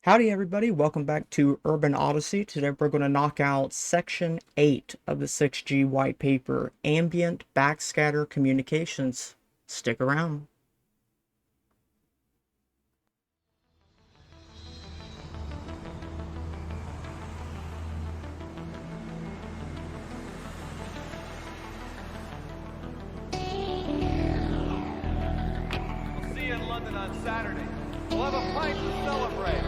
Howdy everybody, welcome back to Urban Odyssey. Today we're going to knock out Section 8 of the 6G white paper, Ambient Backscatter Communications. Stick around. We'll see you in London on Saturday. We'll have a pint to celebrate.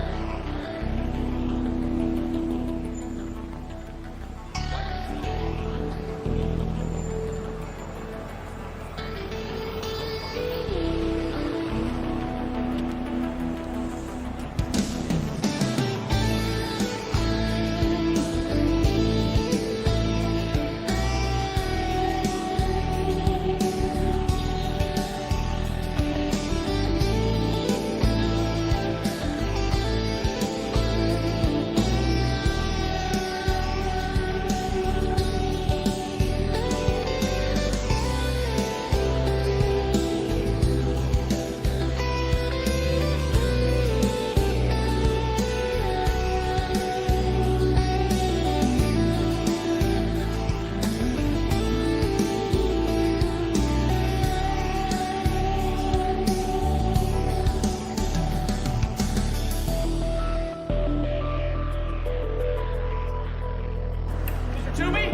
Toomey?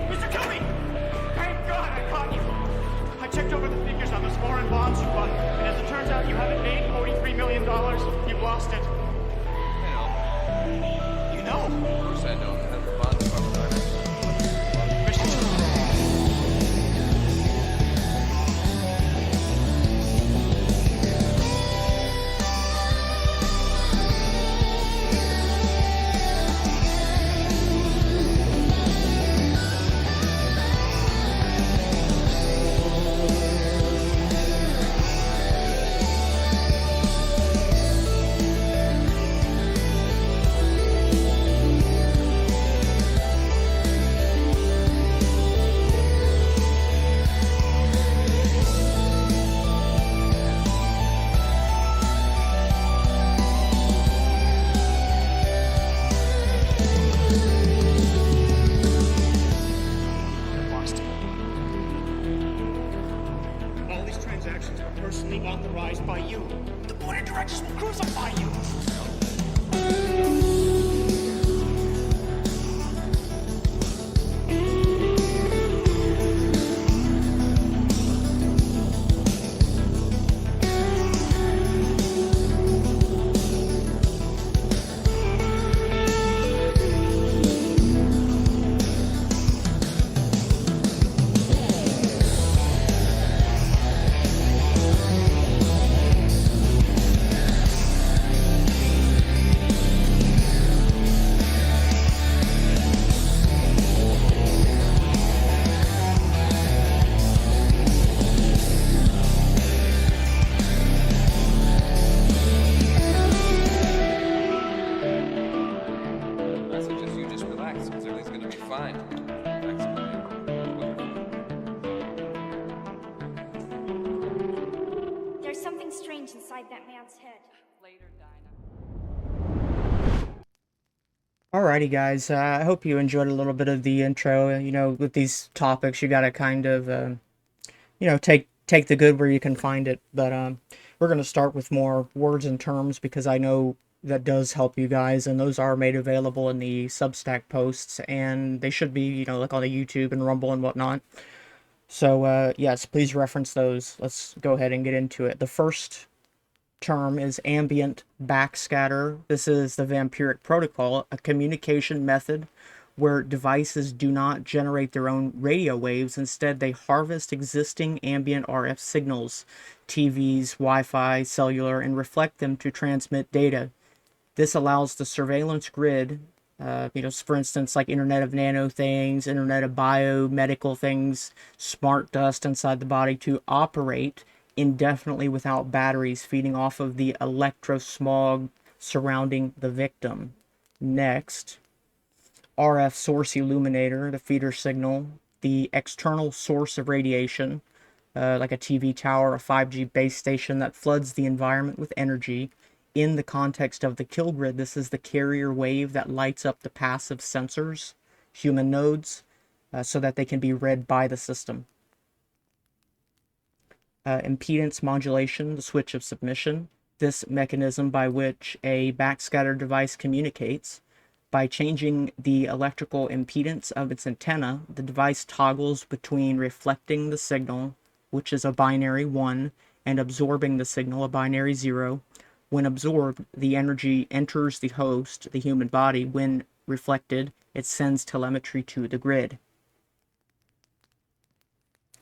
Mr. Toomey! Thank God I caught you! I checked over the figures on those foreign bonds you bought, and as it turns out, you haven't made $43 million. You've lost it. You know. You know? Of course I know. That's the bond department. Mr. Toomey. All these transactions are personally authorized by you. The board of directors will crucify you. I suggest you just relax, because everything's gonna be fine. Relax. There's something strange inside that man's head. Later, Dinah. Alrighty guys, I hope you enjoyed a little bit of the intro. With these topics you gotta kind of, take the good where you can find it. But we're going to start with more words and terms because I know that does help you guys, and those are made available in the Substack posts, and they should be, like on the YouTube and Rumble and whatnot. So, yes, please reference those. Let's go ahead and get into it. The first term is ambient backscatter. This is the vampiric protocol, a communication method where devices do not generate their own radio waves. Instead, they harvest existing ambient RF signals, TVs, Wi-Fi, cellular, and reflect them to transmit data. This allows the surveillance grid, for instance, like Internet of Nano Things, Internet of Biomedical Things, smart dust inside the body, to operate indefinitely without batteries, feeding off of the electro-smog surrounding the victim. Next, RF source illuminator, the feeder signal, the external source of radiation, like a TV tower, a 5G base station that floods the environment with energy. in the context of the kill grid, this is the carrier wave that lights up the passive sensors, human nodes, so that they can be read by the system. Impedance modulation, the switch of submission. This mechanism by which a backscatter device communicates. By changing the electrical impedance of its antenna, the device toggles between reflecting the signal, which is a binary 1, and absorbing the signal, a binary 0. When absorbed, the energy enters the host, the human body. When reflected, it sends telemetry to the grid.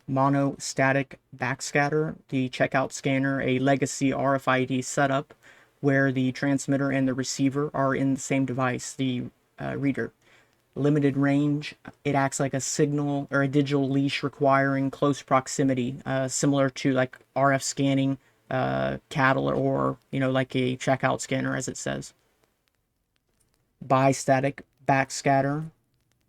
Monostatic backscatter, the checkout scanner, a legacy RFID setup where the transmitter and the receiver are in the same device, the reader. Limited range, it acts like a signal or a digital leash requiring close proximity, similar to like RF scanning cattle, or like a checkout scanner, as it says. Bistatic backscatter,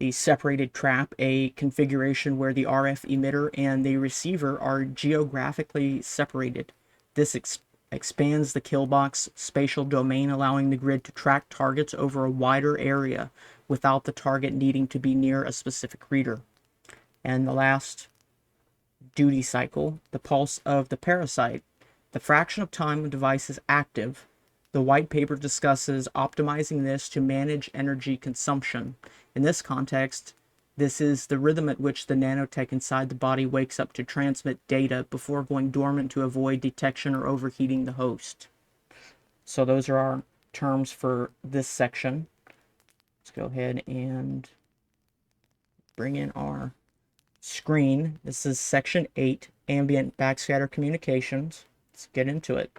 the separated trap, a configuration where the RF emitter and the receiver are geographically separated. This expands the killbox spatial domain, allowing the grid to track targets over a wider area without the target needing to be near a specific reader. And the last duty cycle, the pulse of the parasite, the fraction of time a device is active. The white paper discusses optimizing this to manage energy consumption. In this context, this is the rhythm at which the nanotech inside the body wakes up to transmit data before going dormant to avoid detection or overheating the host. So those are our terms for this section. Let's go ahead and bring in our screen. This is section 8, Ambient Backscatter Communications. Let's get into it.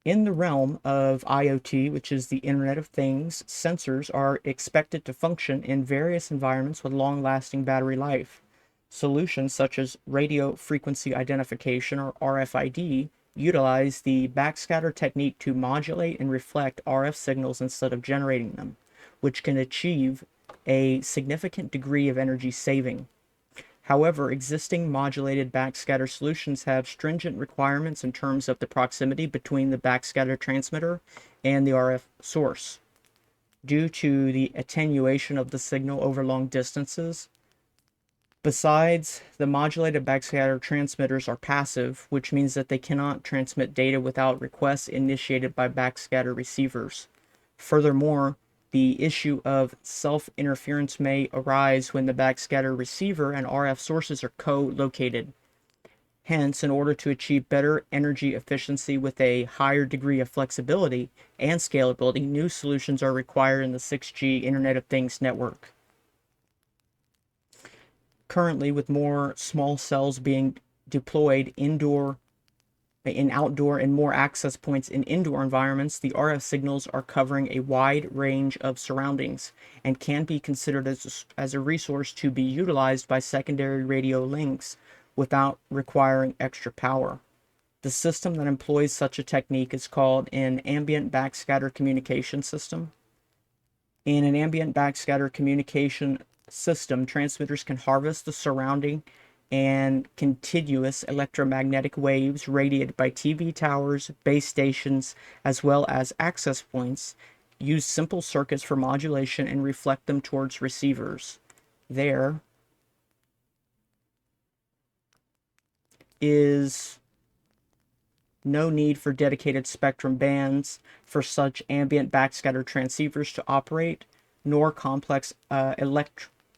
In the realm of IoT, which is the Internet of Things, sensors are expected to function in various environments with long-lasting battery life. Solutions such as radio frequency identification, or RFID, utilize the backscatter technique to modulate and reflect RF signals instead of generating them, which can achieve a significant degree of energy saving. However, existing modulated backscatter solutions have stringent requirements in terms of the proximity between the backscatter transmitter and the RF source. Due to the attenuation of the signal over long distances, besides, the modulated backscatter transmitters are passive, which means that they cannot transmit data without requests initiated by backscatter receivers. Furthermore, the issue of self-interference may arise when the backscatter receiver and RF sources are co-located. Hence, in order to achieve better energy efficiency with a higher degree of flexibility and scalability, new solutions are required in the 6G Internet of Things network. Currently, with more small cells being deployed outdoor and more access points in indoor environments, the RF signals are covering a wide range of surroundings and can be considered as a resource to be utilized by secondary radio links without requiring extra power. The system that employs such a technique is called an ambient backscatter communication system. In an ambient backscatter communication system, transmitters can harvest the surrounding and continuous electromagnetic waves radiated by TV towers, base stations, as well as access points, use simple circuits for modulation and reflect them towards receivers. There is no need for dedicated spectrum bands for such ambient backscatter transceivers to operate, nor complex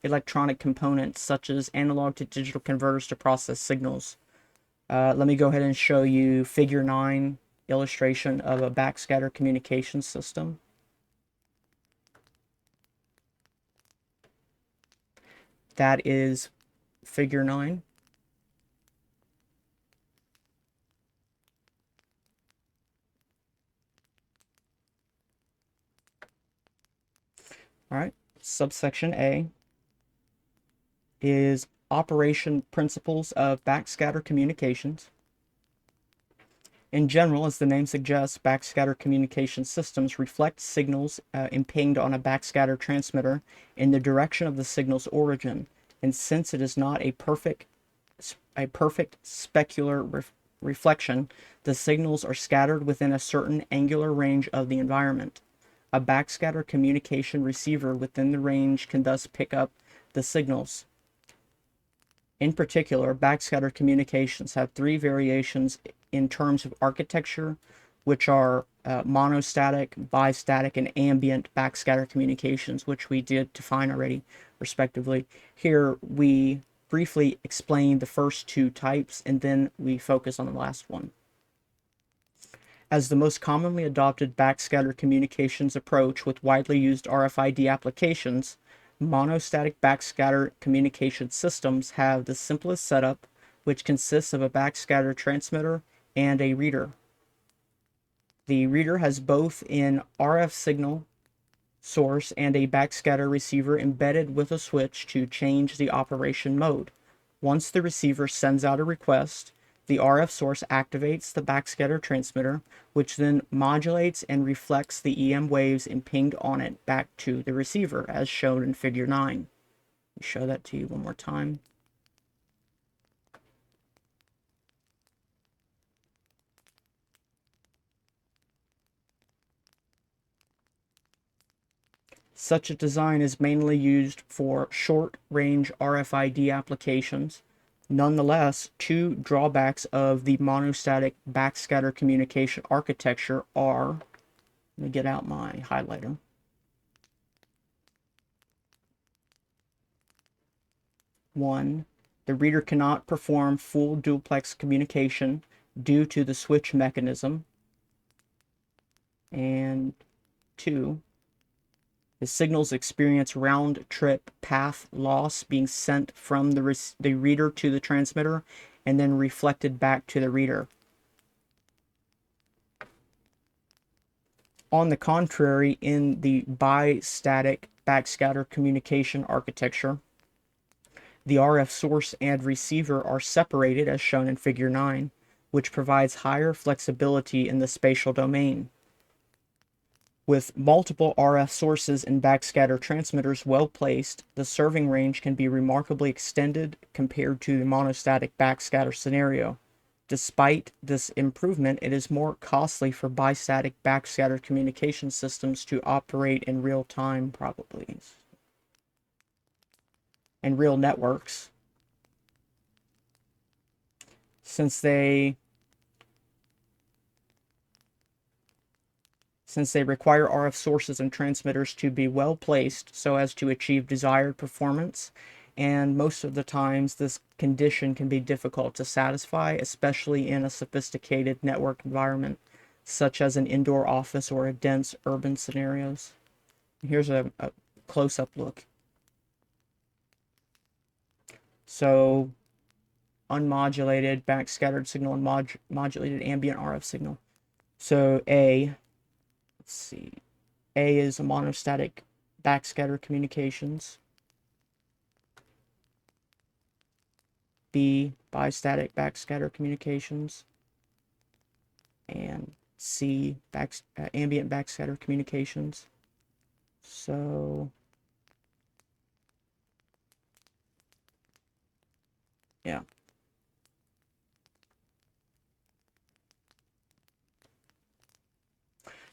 electronic components such as analog to digital converters to process signals. Let me go ahead and show you figure 9 illustration of a backscatter communication system. That is figure 9. All right, subsection A is operation principles of backscatter communications. In general, as the name suggests, backscatter communication systems reflect signals impinged on a backscatter transmitter in the direction of the signal's origin. And since it is not a perfect specular reflection, the signals are scattered within a certain angular range of the environment. A backscatter communication receiver within the range can thus pick up the signals. In particular, backscatter communications have three variations in terms of architecture, which are monostatic, bistatic, and ambient backscatter communications, which we did define already, respectively. Here we briefly explain the first two types, and then we focus on the last one. As the most commonly adopted backscatter communications approach with widely used RFID applications, monostatic backscatter communication systems have the simplest setup, which consists of a backscatter transmitter and a reader. The reader has both an RF signal source and a backscatter receiver embedded with a switch to change the operation mode. Once the receiver sends out a request, the RF source activates the backscatter transmitter, which then modulates and reflects the EM waves impinged on it back to the receiver, as shown in Figure 9. Let me show that to you one more time. Such a design is mainly used for short-range RFID applications. Nonetheless, two drawbacks of the monostatic backscatter communication architecture are, let me get out my highlighter. One, the reader cannot perform full duplex communication due to the switch mechanism. And two, the signals experience round-trip path loss, being sent from the reader to the transmitter and then reflected back to the reader. On the contrary, in the bistatic backscatter communication architecture, the RF source and receiver are separated, as shown in Figure 9, which provides higher flexibility in the spatial domain. With multiple RF sources and backscatter transmitters well placed, the serving range can be remarkably extended compared to the monostatic backscatter scenario. Despite this improvement, it is more costly for bistatic backscatter communication systems to operate in real time, probably, and real networks, since they require RF sources and transmitters to be well placed so as to achieve desired performance, and most of the times this condition can be difficult to satisfy, especially in a sophisticated network environment, such as an indoor office or a dense urban scenarios. Here's a close-up look. So, unmodulated backscattered signal and modulated ambient RF signal. So let's see. A is a monostatic backscatter communications. B, bistatic backscatter communications. And C, ambient backscatter communications. So, yeah.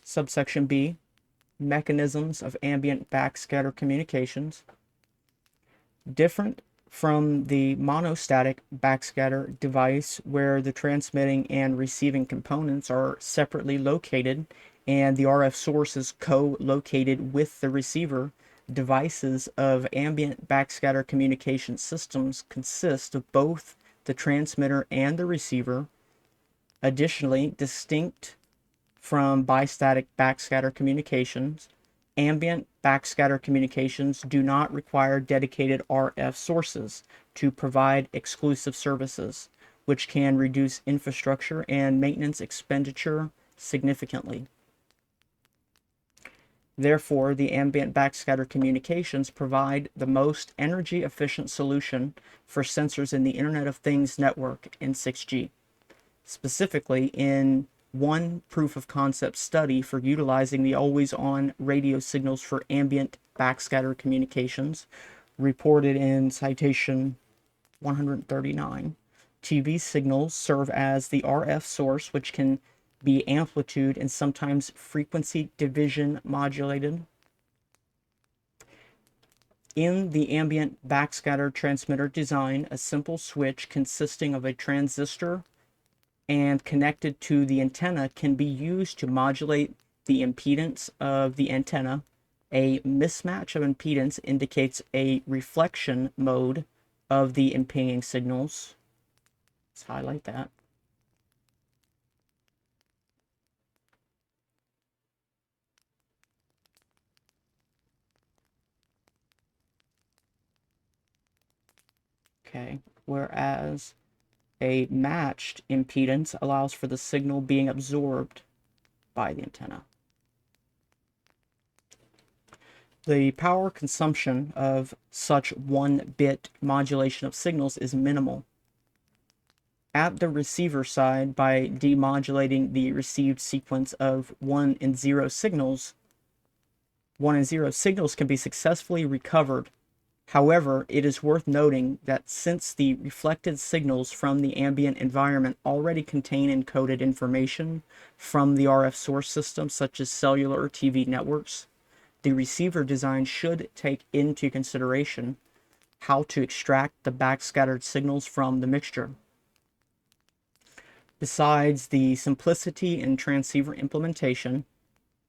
Subsection B, mechanisms of ambient backscatter communications. Different from the monostatic backscatter device, where the transmitting and receiving components are separately located and the RF source is co-located with the receiver, devices of ambient backscatter communication systems consist of both the transmitter and the receiver. Additionally, distinct from bistatic backscatter communications, ambient backscatter communications do not require dedicated RF sources to provide exclusive services, which can reduce infrastructure and maintenance expenditure significantly. Therefore, the ambient backscatter communications provide the most energy-efficient solution for sensors in the Internet of Things network in 6G. Specifically, in one proof of concept study for utilizing the always-on radio signals for ambient backscatter communications, reported in citation 139, TV signals serve as the RF source, which can be amplitude and sometimes frequency division modulated. In the ambient backscatter transmitter design, a simple switch consisting of a transistor and connected to the antenna can be used to modulate the impedance of the antenna. A mismatch of impedance indicates a reflection mode of the impinging signals. Let's highlight that. Okay, whereas a matched impedance allows for the signal being absorbed by the antenna. The power consumption of such 1-bit modulation of signals is minimal. At the receiver side, by demodulating the received sequence of 1 and 0 signals, 1 and 0 signals can be successfully recovered. However, it is worth noting that since the reflected signals from the ambient environment already contain encoded information from the RF source system, such as cellular or TV networks, the receiver design should take into consideration how to extract the backscattered signals from the mixture. Besides the simplicity in transceiver implementation,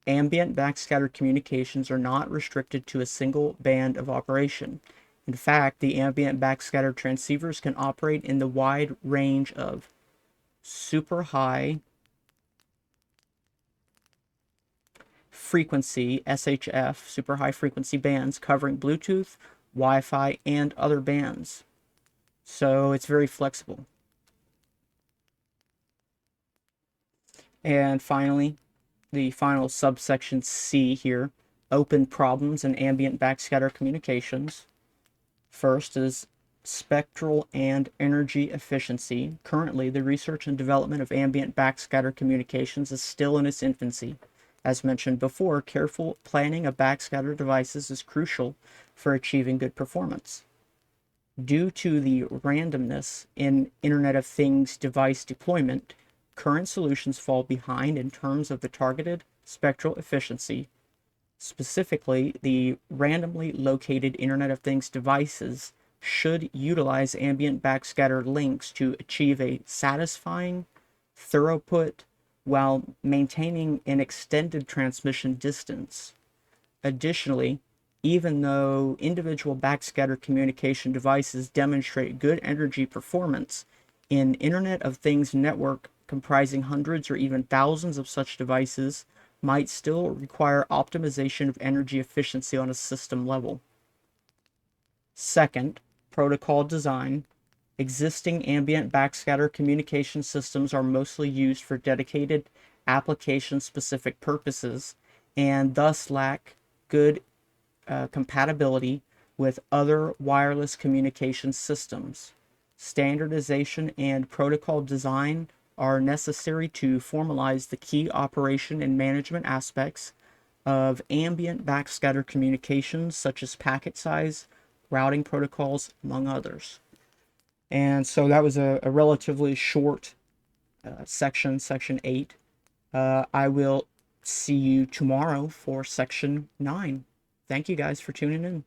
ambient backscatter communications are not restricted to a single band of operation. In fact, the ambient backscatter transceivers can operate in the wide range of super high frequency SHF, super high frequency bands covering Bluetooth, Wi-Fi, and other bands. So it's very flexible. And finally, the final subsection C here, open problems in ambient backscatter communications. First is spectral and energy efficiency. Currently, the research and development of ambient backscatter communications is still in its infancy. As mentioned before, careful planning of backscatter devices is crucial for achieving good performance. Due to the randomness in Internet of Things device deployment, current solutions fall behind in terms of the targeted spectral efficiency. Specifically, the randomly located Internet of Things devices should utilize ambient backscatter links to achieve a satisfying throughput while maintaining an extended transmission distance. Additionally, even though individual backscatter communication devices demonstrate good energy performance, an Internet of Things network comprising hundreds or even thousands of such devices might still require optimization of energy efficiency on a system level. Second, protocol design. Existing ambient backscatter communication systems are mostly used for dedicated application-specific purposes and thus lack good compatibility with other wireless communication systems. Standardization and protocol design are necessary to formalize the key operation and management aspects of ambient backscatter communications, such as packet size, routing protocols, among others. And so that was a relatively short section 8. I will see you tomorrow for section 9. Thank you guys for tuning in.